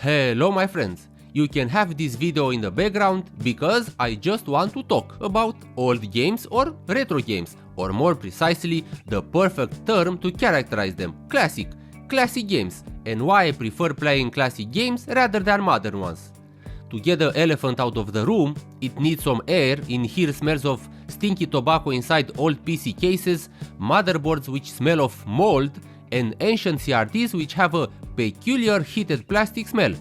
Hello my friends, you can have this video in the background because I just want to talk about old games or retro games, or more precisely the perfect term to characterize them, classic games, and why I prefer playing classic games rather than modern ones. To get the elephant out of the room, it needs some air. In here smells of stinky tobacco inside old PC cases, motherboards which smell of mold, and ancient CRTs which have a peculiar heated plastic smell.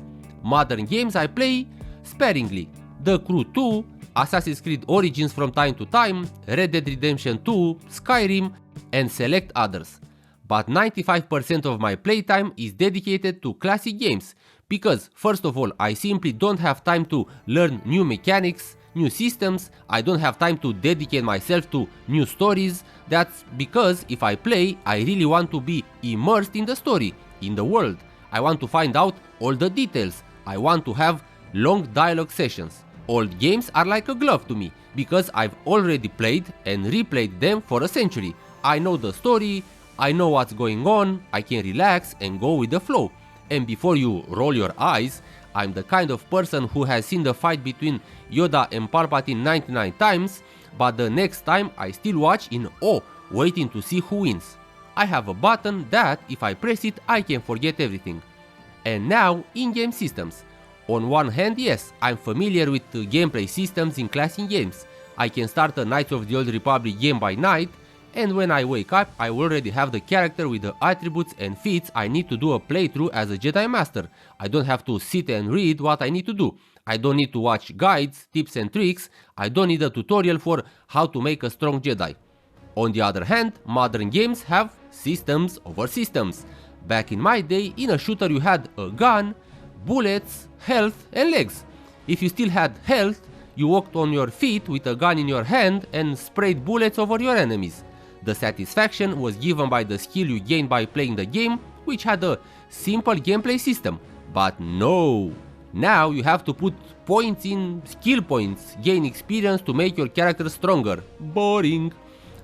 Modern games I play sparingly. The Crew 2, Assassin's Creed Origins from time to time, Red Dead Redemption 2, Skyrim, and select others. But 95% of my playtime is dedicated to classic games, because first of all I simply don't have time to learn new mechanics, new systems, I don't have time to dedicate myself to new stories. That's because if I play, I really want to be immersed in the story, in the world. I want to find out all the details. I want to have long dialogue sessions. Old games are like a glove to me, because I've already played and replayed them for a century. I know the story, I know what's going on, I can relax and go with the flow. And before you roll your eyes, I'm the kind of person who has seen the fight between Yoda and Palpatine 99 times, but the next time I still watch in awe, waiting to see who wins. I have a button that, if I press it, I can forget everything. And now, in-game systems. On one hand, yes, I'm familiar with the gameplay systems in classic games. I can start a Knights of the Old Republic game by night, and when I wake up, I already have the character with the attributes and feats I need to do a playthrough as a Jedi Master. I don't have to sit and read what I need to do. I don't need to watch guides, tips and tricks. I don't need a tutorial for how to make a strong Jedi. On the other hand, modern games have systems over systems. Back in my day, in a shooter you had a gun, bullets, health and legs. If you still had health, you walked on your feet with a gun in your hand and sprayed bullets over your enemies. The satisfaction was given by the skill you gained by playing the game, which had a simple gameplay system. But no! Now you have to put points in skill points, gain experience to make your character stronger. Boring!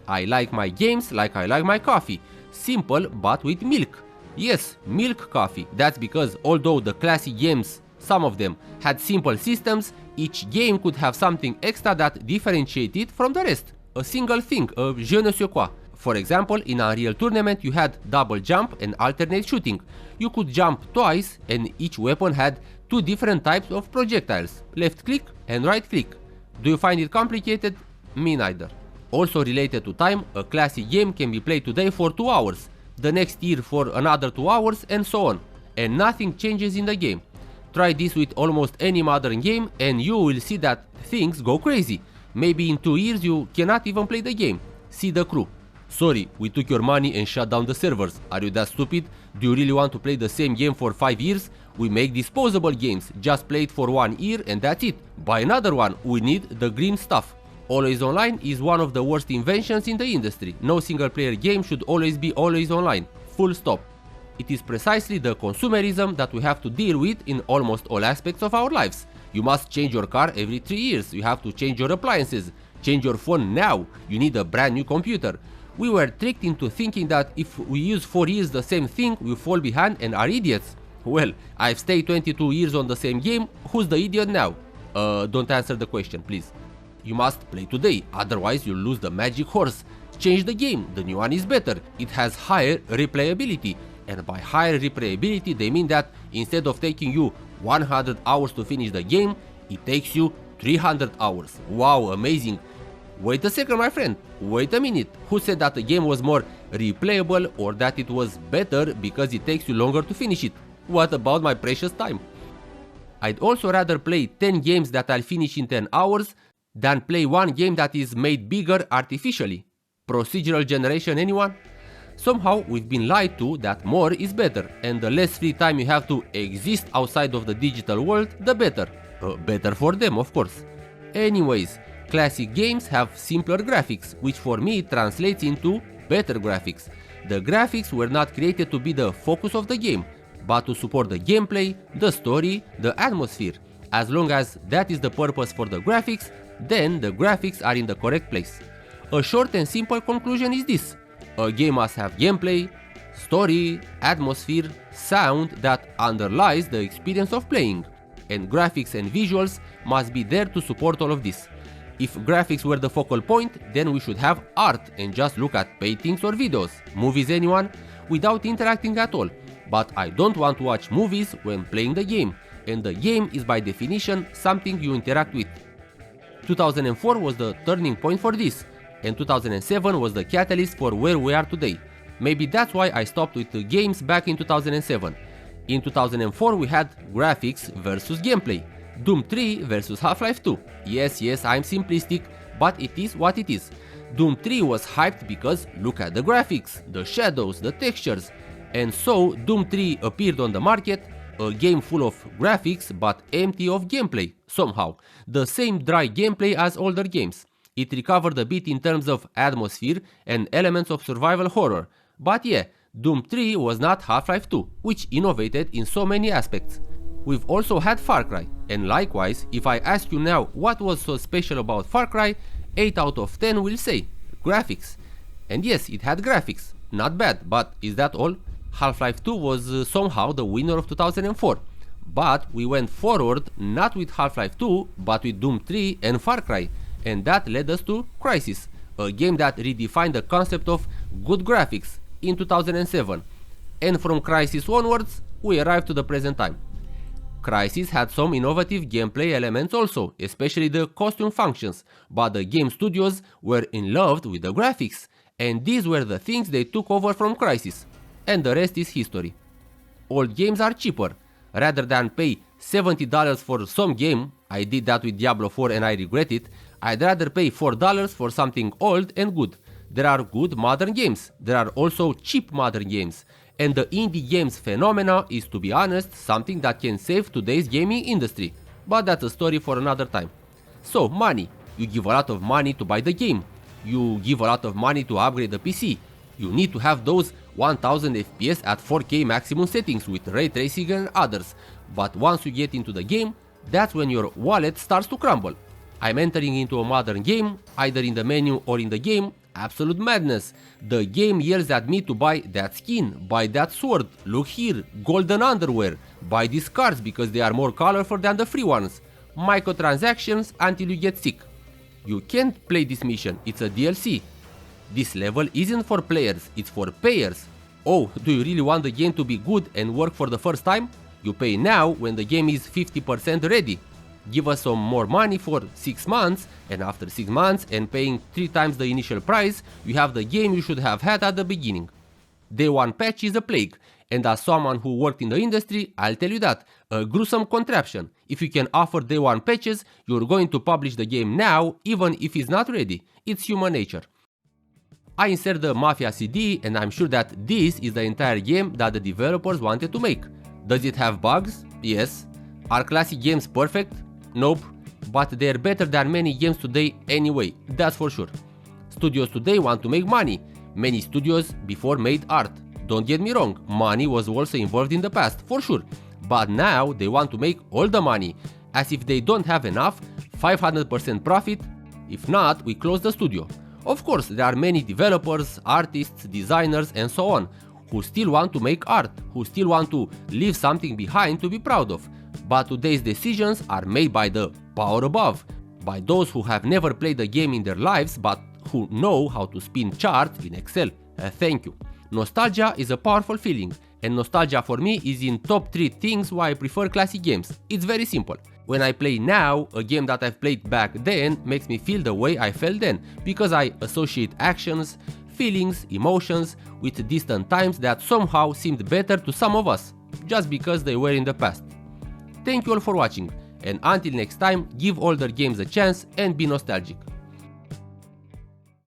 I like my games like I like my coffee. Simple but with milk. Yes, milk coffee. That's because although the classic games, some of them, had simple systems, each game could have something extra that differentiated it from the rest. A single thing, a je ne sais quoi. For example, in Unreal Tournament you had double jump and alternate shooting. You could jump twice and each weapon had two different types of projectiles, left click and right click. Do you find it complicated? Me neither. Also related to time, a classic game can be played today for 2 hours, the next year for another 2 hours and so on, and nothing changes in the game. Try this with almost any modern game and you will see that things go crazy. Maybe in 2 years you cannot even play the game. See The Crew. Sorry, we took your money and shut down the servers. Are you that stupid? Do you really want to play the same game for 5 years? We make disposable games. Just play it for 1 year and that's it. Buy another one. We need the green stuff. Always online is one of the worst inventions in the industry. No single player game should always be always online. Full stop. It is precisely the consumerism that we have to deal with in almost all aspects of our lives. You must change your car every 3 years, you have to change your appliances, change your phone now, you need a brand new computer. We were tricked into thinking that if we use 4 years the same thing, we fall behind and are idiots. Well, I've stayed 22 years on the same game, who's the idiot now? Don't answer the question, please. You must play today, otherwise you'll lose the magic horse. Change the game, the new one is better, it has higher replayability. And by higher replayability they mean that instead of taking you 100 hours to finish the game, it takes you 300 hours. Wow, amazing. Wait a second my friend, wait a minute. Who said that the game was more replayable or that it was better because it takes you longer to finish it? What about my precious time? I'd also rather play 10 games that I'll finish in 10 hours than play one game that is made bigger artificially. Procedural generation, anyone? Somehow we've been lied to that more is better, and the less free time you have to exist outside of the digital world, the better. Better for them, of course. Anyways, classic games have simpler graphics, which for me translates into better graphics. The graphics were not created to be the focus of the game, but to support the gameplay, the story, the atmosphere. As long as that is the purpose for the graphics, then the graphics are in the correct place. A short and simple conclusion is this. A game must have gameplay, story, atmosphere, sound that underlies the experience of playing, and graphics and visuals must be there to support all of this. If graphics were the focal point, then we should have art and just look at paintings or videos, movies anyone, without interacting at all. But I don't want to watch movies when playing the game, and the game is by definition something you interact with. 2004 was the turning point for this, and 2007 was the catalyst for where we are today. Maybe that's why I stopped with the games back in 2007. In 2004 we had graphics versus gameplay, Doom 3 versus Half-Life 2. Yes, I'm simplistic, but it is what it is. Doom 3 was hyped because look at the graphics, the shadows, the textures. And so Doom 3 appeared on the market, a game full of graphics but empty of gameplay, somehow. The same dry gameplay as older games. It recovered a bit in terms of atmosphere and elements of survival horror. But yeah, Doom 3 was not Half-Life 2, which innovated in so many aspects. We've also had Far Cry, and likewise, if I ask you now what was so special about Far Cry, 8 out of 10 will say graphics. And yes, it had graphics, not bad, but is that all? Half-Life 2 was somehow the winner of 2004. But we went forward not with Half-Life 2, but with Doom 3 and Far Cry, and that led us to Crysis, a game that redefined the concept of good graphics in 2007. And from Crysis onwards, we arrived to the present time. Crysis had some innovative gameplay elements also, especially the costume functions, but the game studios were in love with the graphics, and these were the things they took over from Crysis. And the rest is history. Old games are cheaper. Rather than pay $70 for some game, I did that with Diablo 4 and I regret it, I'd rather pay $4 for something old and good. There are good modern games, there are also cheap modern games, and the indie games phenomena is, to be honest, something that can save today's gaming industry, but that's a story for another time. So, money. You give a lot of money to buy the game. You give a lot of money to upgrade the PC. You need to have those 1000 FPS at 4K maximum settings with ray tracing and others, but once you get into the game, that's when your wallet starts to crumble. I'm entering into a modern game, either in the menu or in the game, absolute madness. The game yells at me to buy that skin, buy that sword, look here, golden underwear, buy these cards because they are more colorful than the free ones. Microtransactions until you get sick. You can't play this mission, it's a DLC. This level isn't for players, it's for payers. Oh, do you really want the game to be good and work for the first time? You pay now when the game is 50% ready. Give us some more money for 6 months, and after 6 months and paying 3 times the initial price, you have the game you should have had at the beginning. Day 1 patch is a plague, and as someone who worked in the industry, I'll tell you that, a gruesome contraption. If you can offer day 1 patches, you're going to publish the game now, even if it's not ready. It's human nature. I insert the Mafia CD, and I'm sure that this is the entire game that the developers wanted to make. Does it have bugs? Yes. Are classic games perfect? Nope, but they're better than many games today anyway, that's for sure. Studios today want to make money. Many studios before made art. Don't get me wrong, money was also involved in the past, for sure. But now they want to make all the money, as if they don't have enough, 500% profit. If not, we close the studio. Of course, there are many developers, artists, designers and so on, who still want to make art, who still want to leave something behind to be proud of. But today's decisions are made by the power above, by those who have never played a game in their lives but who know how to spin charts in Excel. Thank you. Nostalgia is a powerful feeling, and nostalgia for me is in top 3 things why I prefer classic games. It's very simple. When I play now, a game that I've played back then makes me feel the way I felt then, because I associate actions, feelings, emotions with distant times that somehow seemed better to some of us, just because they were in the past. Thank you all for watching, and until next time, give older games a chance and be nostalgic.